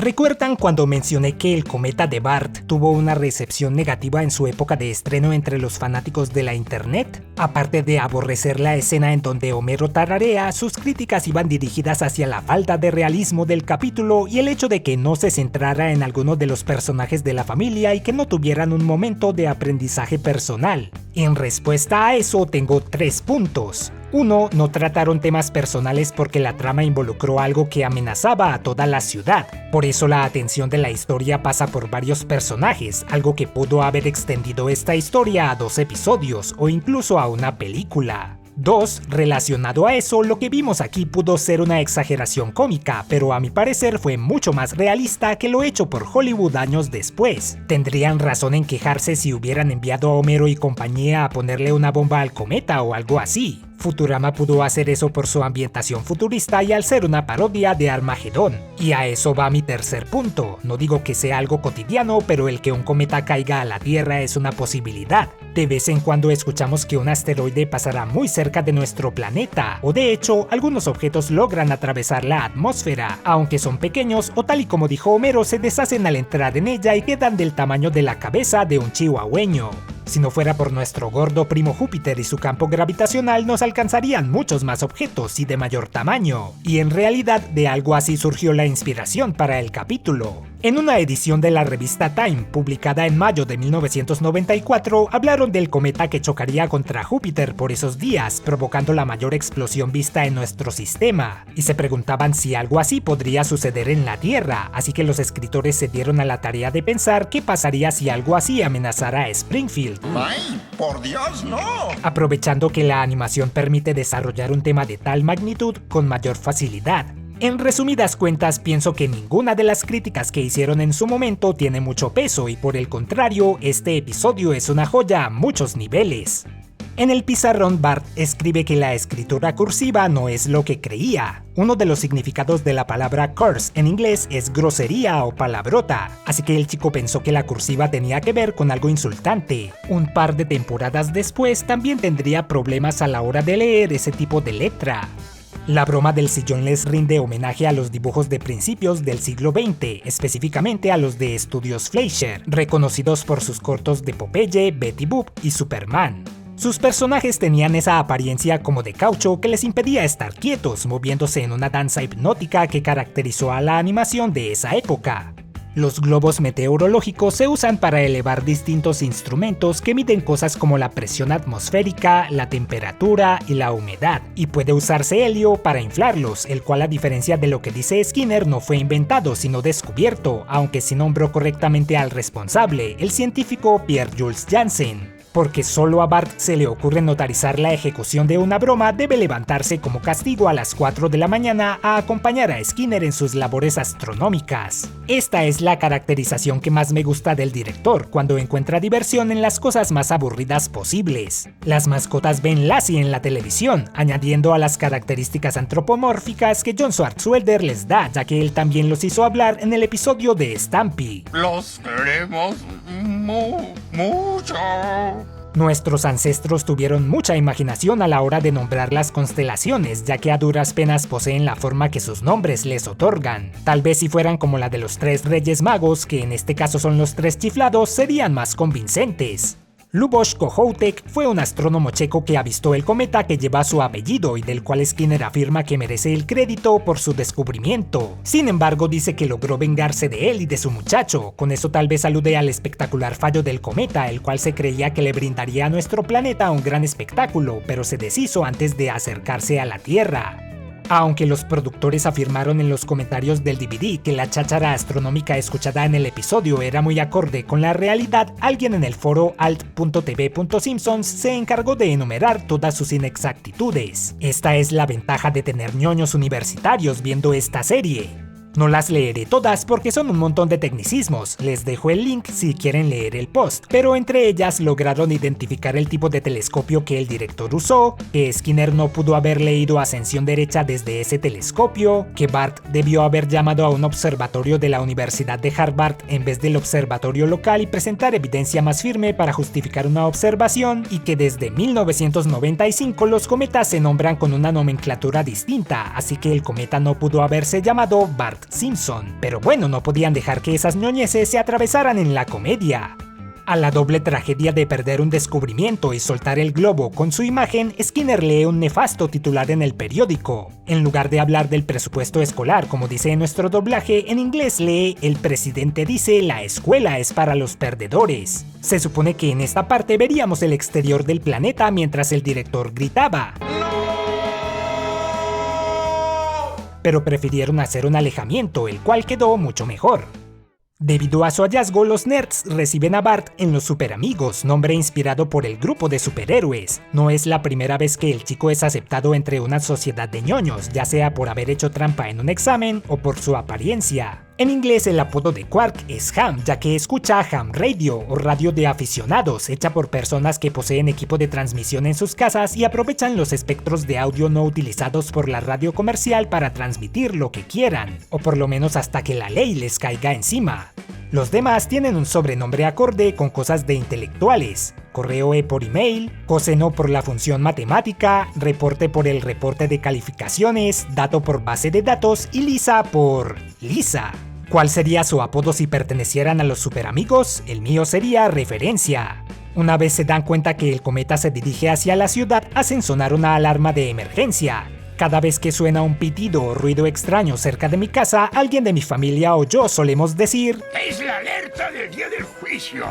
¿Recuerdan cuando mencioné que el cometa de Bart tuvo una recepción negativa en su época de estreno entre los fanáticos de la internet? Aparte de aborrecer la escena en donde Homero tararea, sus críticas iban dirigidas hacia la falta de realismo del capítulo y el hecho de que no se centrara en alguno de los personajes de la familia y que no tuvieran un momento de aprendizaje personal. En respuesta a eso tengo 3 puntos. 1. No trataron temas personales porque la trama involucró algo que amenazaba a toda la ciudad. Por eso la atención de la historia pasa por varios personajes, algo que pudo haber extendido esta historia a 2 episodios o incluso a una película. 2. Relacionado a eso, lo que vimos aquí pudo ser una exageración cómica, pero a mi parecer fue mucho más realista que lo hecho por Hollywood años después. Tendrían razón en quejarse si hubieran enviado a Homero y compañía a ponerle una bomba al cometa o algo así. Futurama pudo hacer eso por su ambientación futurista y al ser una parodia de Armagedón. Y a eso va mi tercer punto. No digo que sea algo cotidiano, pero el que un cometa caiga a la Tierra es una posibilidad. De vez en cuando escuchamos que un asteroide pasará muy cerca de nuestro planeta, o de hecho, algunos objetos logran atravesar la atmósfera, aunque son pequeños o tal y como dijo Homero, se deshacen al entrar en ella y quedan del tamaño de la cabeza de un chihuahueño. Si no fuera por nuestro gordo primo Júpiter y su campo gravitacional, nos alcanzarían muchos más objetos y de mayor tamaño. Y en realidad, de algo así surgió la inspiración para el capítulo. En una edición de la revista Time, publicada en mayo de 1994, hablaron del cometa que chocaría contra Júpiter por esos días, provocando la mayor explosión vista en nuestro sistema, y se preguntaban si algo así podría suceder en la Tierra, así que los escritores se dieron a la tarea de pensar qué pasaría si algo así amenazara a Springfield. ¡Ay, por Dios, no! Aprovechando que la animación permite desarrollar un tema de tal magnitud con mayor facilidad. En resumidas cuentas, pienso que ninguna de las críticas que hicieron en su momento tiene mucho peso y por el contrario, este episodio es una joya a muchos niveles. En el pizarrón, Bart escribe que la escritura cursiva no es lo que creía. Uno de los significados de la palabra curse en inglés es grosería o palabrota, así que el chico pensó que la cursiva tenía que ver con algo insultante. Un par de temporadas después también tendría problemas a la hora de leer ese tipo de letra. La broma del sillón les rinde homenaje a los dibujos de principios del siglo XX, específicamente a los de Estudios Fleischer, reconocidos por sus cortos de Popeye, Betty Boop y Superman. Sus personajes tenían esa apariencia como de caucho que les impedía estar quietos, moviéndose en una danza hipnótica que caracterizó a la animación de esa época. Los globos meteorológicos se usan para elevar distintos instrumentos que miden cosas como la presión atmosférica, la temperatura y la humedad, y puede usarse helio para inflarlos, el cual a diferencia de lo que dice Skinner no fue inventado sino descubierto, aunque sí nombró correctamente al responsable, el científico Pierre-Jules Janssen. Porque solo a Bart se le ocurre notarizar la ejecución de una broma, debe levantarse como castigo a las 4 de la mañana a acompañar a Skinner en sus labores astronómicas. Esta es la caracterización que más me gusta del director, cuando encuentra diversión en las cosas más aburridas posibles. Las mascotas ven Lassie en la televisión, añadiendo a las características antropomórficas que John Swartzwelder les da, ya que él también los hizo hablar en el episodio de Stampy. Los queremos mucho. Nuestros ancestros tuvieron mucha imaginación a la hora de nombrar las constelaciones, ya que a duras penas poseen la forma que sus nombres les otorgan. Tal vez si fueran como la de los 3 Reyes Magos, que en este caso son los 3 chiflados, serían más convincentes. Luboš Kohoutek fue un astrónomo checo que avistó el cometa que lleva su apellido y del cual Skinner afirma que merece el crédito por su descubrimiento. Sin embargo, dice que logró vengarse de él y de su muchacho. Con eso tal vez alude al espectacular fallo del cometa, el cual se creía que le brindaría a nuestro planeta un gran espectáculo, pero se deshizo antes de acercarse a la Tierra. Aunque los productores afirmaron en los comentarios del DVD que la cháchara astronómica escuchada en el episodio era muy acorde con la realidad, alguien en el foro alt.tv.simpsons se encargó de enumerar todas sus inexactitudes. Esta es la ventaja de tener ñoños universitarios viendo esta serie. No las leeré todas porque son un montón de tecnicismos, les dejo el link si quieren leer el post, pero entre ellas lograron identificar el tipo de telescopio que el director usó, que Skinner no pudo haber leído Ascensión Derecha desde ese telescopio, que Bart debió haber llamado a un observatorio de la Universidad de Harvard en vez del observatorio local y presentar evidencia más firme para justificar una observación, y que desde 1995 los cometas se nombran con una nomenclatura distinta, así que el cometa no pudo haberse llamado Bart Simpson, pero bueno, no podían dejar que esas ñoñeces se atravesaran en la comedia. A la doble tragedia de perder un descubrimiento y soltar el globo con su imagen, Skinner lee un nefasto titular en el periódico. En lugar de hablar del presupuesto escolar, como dice en nuestro doblaje, en inglés lee "El presidente dice la escuela es para los perdedores". Se supone que en esta parte veríamos el exterior del planeta mientras el director gritaba. Pero prefirieron hacer un alejamiento, el cual quedó mucho mejor. Debido a su hallazgo, los nerds reciben a Bart en Los Superamigos, nombre inspirado por el grupo de superhéroes. No es la primera vez que el chico es aceptado entre una sociedad de ñoños, ya sea por haber hecho trampa en un examen o por su apariencia. En inglés el apodo de Quark es Ham, ya que escucha Ham Radio o radio de aficionados, hecha por personas que poseen equipo de transmisión en sus casas y aprovechan los espectros de audio no utilizados por la radio comercial para transmitir lo que quieran, o por lo menos hasta que la ley les caiga encima. Los demás tienen un sobrenombre acorde con cosas de intelectuales: correo por email, coseno por la función matemática, reporte por el reporte de calificaciones, dato por base de datos y Lisa por Lisa. ¿Cuál sería su apodo si pertenecieran a los superamigos? El mío sería Referencia. Una vez se dan cuenta que el cometa se dirige hacia la ciudad, hacen sonar una alarma de emergencia. Cada vez que suena un pitido o ruido extraño cerca de mi casa, alguien de mi familia o yo solemos decir: ¡Es la alerta del día del juicio!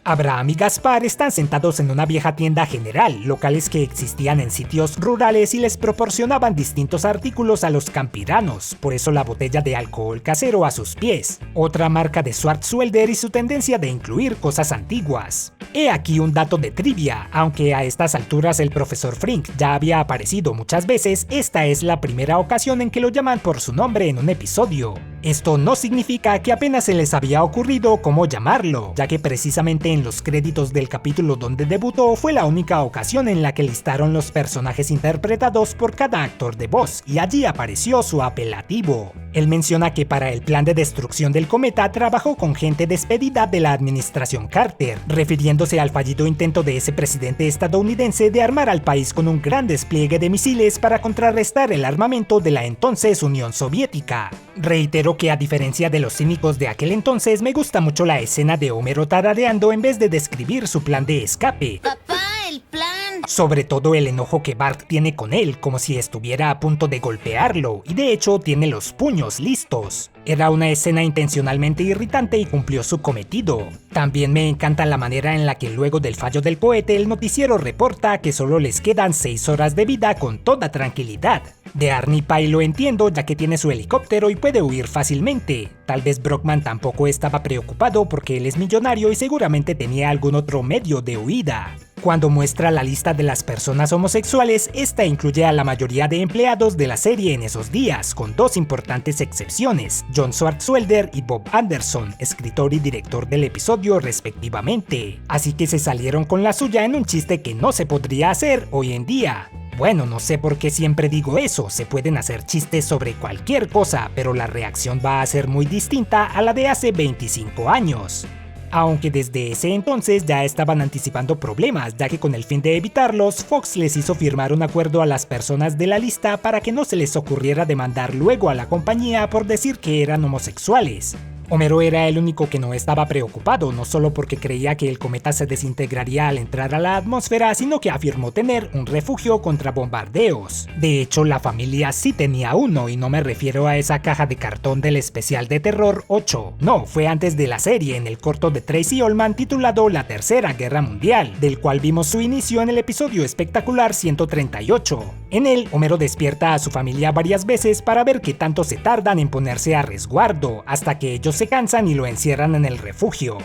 Abraham y Gaspar están sentados en una vieja tienda general, locales que existían en sitios rurales y les proporcionaban distintos artículos a los campiranos, por eso la botella de alcohol casero a sus pies, otra marca de Schwarzwälder y su tendencia de incluir cosas antiguas. He aquí un dato de trivia: aunque a estas alturas el profesor Frink ya había aparecido muchas veces, esta es la primera ocasión en que lo llaman por su nombre en un episodio. Esto no significa que apenas se les había ocurrido cómo llamarlo, ya que precisamente en los créditos del capítulo donde debutó fue la única ocasión en la que listaron los personajes interpretados por cada actor de voz, y allí apareció su apelativo. Él menciona que para el plan de destrucción del cometa trabajó con gente despedida de la administración Carter, refiriéndose al fallido intento de ese presidente estadounidense de armar al país con un gran despliegue de misiles para contrarrestar el armamento de la entonces Unión Soviética. Reitero que a diferencia de los cínicos de aquel entonces, me gusta mucho la escena de Homero tarareando en vez de describir su plan de escape. Papá, el plan. Sobre todo el enojo que Bart tiene con él, como si estuviera a punto de golpearlo, y de hecho tiene los puños listos. Era una escena intencionalmente irritante y cumplió su cometido. También me encanta la manera en la que luego del fallo del cohete el noticiero reporta que solo les quedan 6 horas de vida con toda tranquilidad. De Arnie Pyle lo entiendo, ya que tiene su helicóptero y puede huir fácilmente. Tal vez Brockman tampoco estaba preocupado porque él es millonario y seguramente tenía algún otro medio de huida. Cuando muestra la lista de las personas homosexuales, esta incluye a la mayoría de empleados de la serie en esos días, con 2 importantes excepciones: John Swartzwelder y Bob Anderson, escritor y director del episodio respectivamente. Así que se salieron con la suya en un chiste que no se podría hacer hoy en día. Bueno, no sé por qué siempre digo eso, se pueden hacer chistes sobre cualquier cosa, pero la reacción va a ser muy distinta a la de hace 25 años. Aunque desde ese entonces ya estaban anticipando problemas, ya que con el fin de evitarlos, Fox les hizo firmar un acuerdo a las personas de la lista para que no se les ocurriera demandar luego a la compañía por decir que eran homosexuales. Homero era el único que no estaba preocupado, no solo porque creía que el cometa se desintegraría al entrar a la atmósfera, sino que afirmó tener un refugio contra bombardeos. De hecho, la familia sí tenía uno, y no me refiero a esa caja de cartón del especial de terror 8. No, fue antes de la serie, en el corto de Tracy Ullman titulado La Tercera Guerra Mundial, del cual vimos su inicio en el episodio espectacular 138. En él, Homero despierta a su familia varias veces para ver qué tanto se tardan en ponerse a resguardo, hasta que ellos se cansan y lo encierran en el refugio.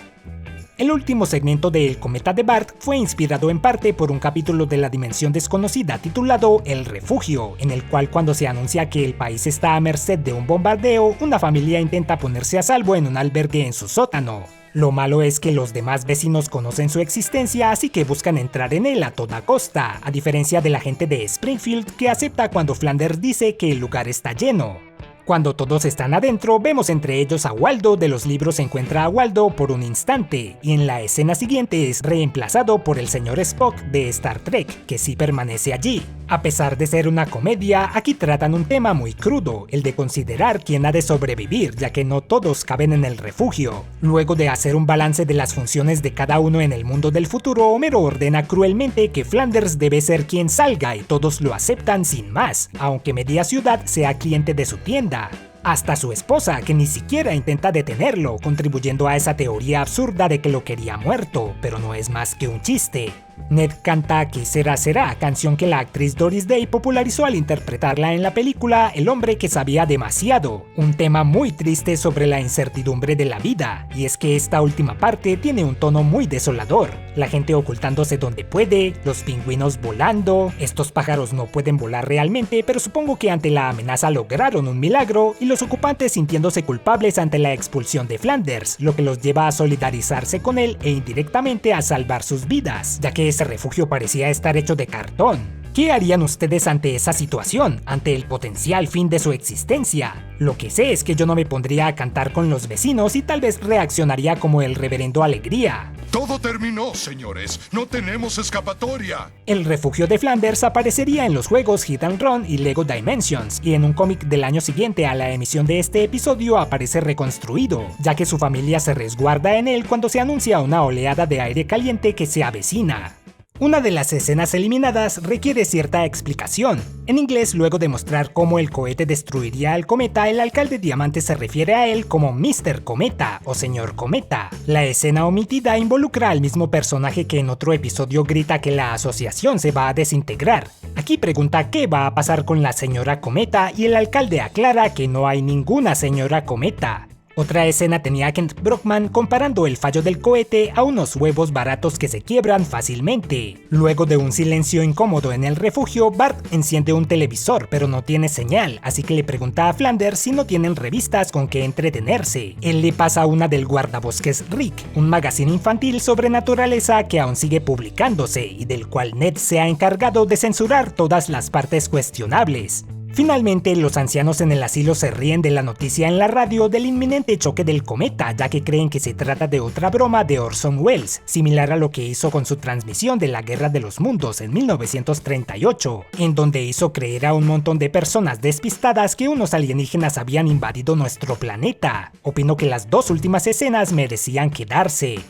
El último segmento de El Cometa de Bart fue inspirado en parte por un capítulo de La Dimensión Desconocida titulado El Refugio, en el cual cuando se anuncia que el país está a merced de un bombardeo, una familia intenta ponerse a salvo en un albergue en su sótano. Lo malo es que los demás vecinos conocen su existencia, así que buscan entrar en él a toda costa, a diferencia de la gente de Springfield, que acepta cuando Flanders dice que el lugar está lleno. Cuando todos están adentro, vemos entre ellos a Waldo. De los libros se encuentra a Waldo por un instante, y en la escena siguiente es reemplazado por el señor Spock de Star Trek, que sí permanece allí. A pesar de ser una comedia, aquí tratan un tema muy crudo, el de considerar quién ha de sobrevivir, ya que no todos caben en el refugio. Luego de hacer un balance de las funciones de cada uno en el mundo del futuro, Homero ordena cruelmente que Flanders debe ser quien salga y todos lo aceptan sin más, aunque media ciudad sea cliente de su tienda. Hasta su esposa, que ni siquiera intenta detenerlo, contribuyendo a esa teoría absurda de que lo quería muerto, pero no es más que un chiste. Ned canta "Que será será", canción que la actriz Doris Day popularizó al interpretarla en la película El hombre que sabía demasiado, un tema muy triste sobre la incertidumbre de la vida, y es que esta última parte tiene un tono muy desolador, la gente ocultándose donde puede, los pingüinos volando. Estos pájaros no pueden volar realmente, pero supongo que ante la amenaza lograron un milagro, y los ocupantes sintiéndose culpables ante la expulsión de Flanders, lo que los lleva a solidarizarse con él e indirectamente a salvar sus vidas, ya que ese refugio parecía estar hecho de cartón. ¿Qué harían ustedes ante esa situación, ante el potencial fin de su existencia? Lo que sé es que yo no me pondría a cantar con los vecinos y tal vez reaccionaría como el reverendo Alegría. Todo terminó, señores. No tenemos escapatoria. El refugio de Flanders aparecería en los juegos Hit and Run y Lego Dimensions, y en un cómic del año siguiente a la emisión de este episodio aparece reconstruido, ya que su familia se resguarda en él cuando se anuncia una oleada de aire caliente que se avecina. Una de las escenas eliminadas requiere cierta explicación. En inglés, luego de mostrar cómo el cohete destruiría al cometa, el alcalde Diamante se refiere a él como Mr. Cometa o Señor Cometa. La escena omitida involucra al mismo personaje que en otro episodio grita que la asociación se va a desintegrar. Aquí pregunta qué va a pasar con la señora Cometa y el alcalde aclara que no hay ninguna señora Cometa. Otra escena tenía a Kent Brockman comparando el fallo del cohete a unos huevos baratos que se quiebran fácilmente. Luego de un silencio incómodo en el refugio, Bart enciende un televisor pero no tiene señal, así que le pregunta a Flanders si no tienen revistas con que entretenerse. Él le pasa una del guardabosques Rick, un magazine infantil sobre naturaleza que aún sigue publicándose y del cual Ned se ha encargado de censurar todas las partes cuestionables. Finalmente, los ancianos en el asilo se ríen de la noticia en la radio del inminente choque del cometa, ya que creen que se trata de otra broma de Orson Welles, similar a lo que hizo con su transmisión de la Guerra de los Mundos en 1938, en donde hizo creer a un montón de personas despistadas que unos alienígenas habían invadido nuestro planeta. Opino que las dos últimas escenas merecían quedarse.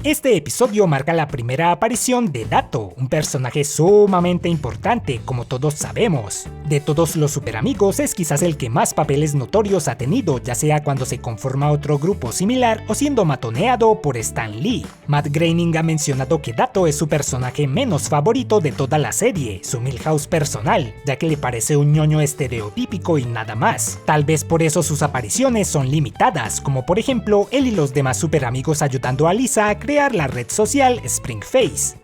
Este episodio marca la primera aparición de Dato, un personaje sumamente importante, como todos sabemos. De todos los superamigos es quizás el que más papeles notorios ha tenido, ya sea cuando se conforma otro grupo similar o siendo matoneado por Stan Lee. Matt Groening ha mencionado que Dato es su personaje menos favorito de toda la serie, su Milhouse personal, ya que le parece un ñoño estereotípico y nada más. Tal vez por eso sus apariciones son limitadas, como por ejemplo él y los demás superamigos ayudando a Lisa a crear la red social Springface.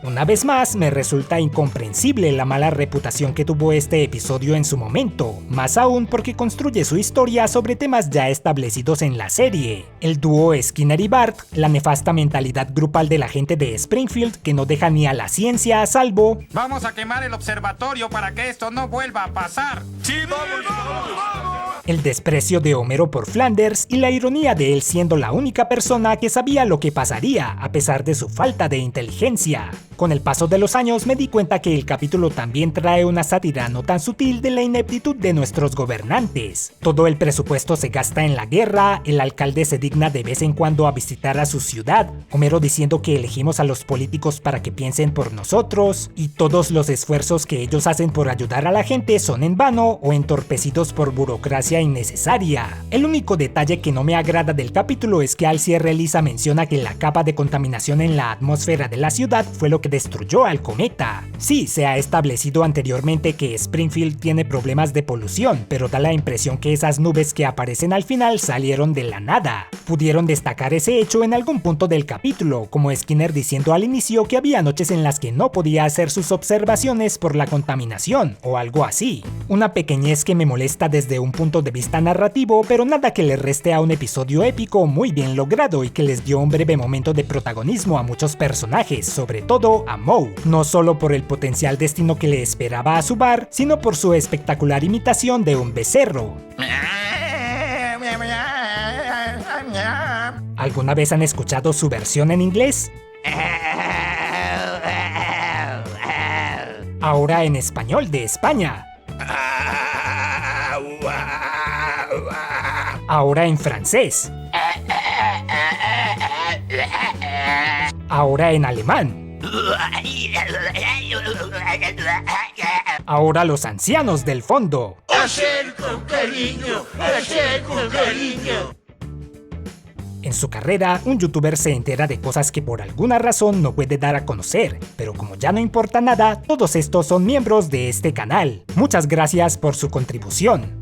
Una vez más, me resulta incomprensible la mala reputación que tuvo este episodio en su momento, más aún porque construye su historia sobre temas ya establecidos en la serie. El dúo Skinner y Bart, la nefasta mentalidad grupal de la gente de Springfield que no deja ni a la ciencia a salvo. Vamos a quemar el observatorio para que esto no vuelva a pasar. ¡Sí, vamos! El desprecio de Homero por Flanders y la ironía de él siendo la única persona que sabía lo que pasaría a pesar de su falta de inteligencia. Con el paso de los años me di cuenta que el capítulo también trae una sátira no tan sutil de la ineptitud de nuestros gobernantes. Todo el presupuesto se gasta en la guerra, el alcalde se digna de vez en cuando a visitar a su ciudad, Homero diciendo que elegimos a los políticos para que piensen por nosotros, y todos los esfuerzos que ellos hacen por ayudar a la gente son en vano o entorpecidos por burocracia innecesaria. El único detalle que no me agrada del capítulo es que al cierre Lisa menciona que la capa de contaminación en la atmósfera de la ciudad fue lo que destruyó al cometa. Sí, se ha establecido anteriormente que Springfield tiene problemas de polución, pero da la impresión que esas nubes que aparecen al final salieron de la nada. Pudieron destacar ese hecho en algún punto del capítulo, como Skinner diciendo al inicio que había noches en las que no podía hacer sus observaciones por la contaminación, o algo así. Una pequeñez que me molesta desde un punto punto de vista narrativo, pero nada que le reste a un episodio épico muy bien logrado y que les dio un breve momento de protagonismo a muchos personajes, sobre todo a Moe, no solo por el potencial destino que le esperaba a su bar, sino por su espectacular imitación de un becerro. ¿Alguna vez han escuchado su versión en inglés? Ahora en español de España. Ahora en francés. Ahora en alemán. Ahora los ancianos del fondo. Hacer con cariño, hacer con cariño. En su carrera, un youtuber se entera de cosas que por alguna razón no puede dar a conocer, pero como ya no importa nada, todos estos son miembros de este canal. Muchas gracias por su contribución.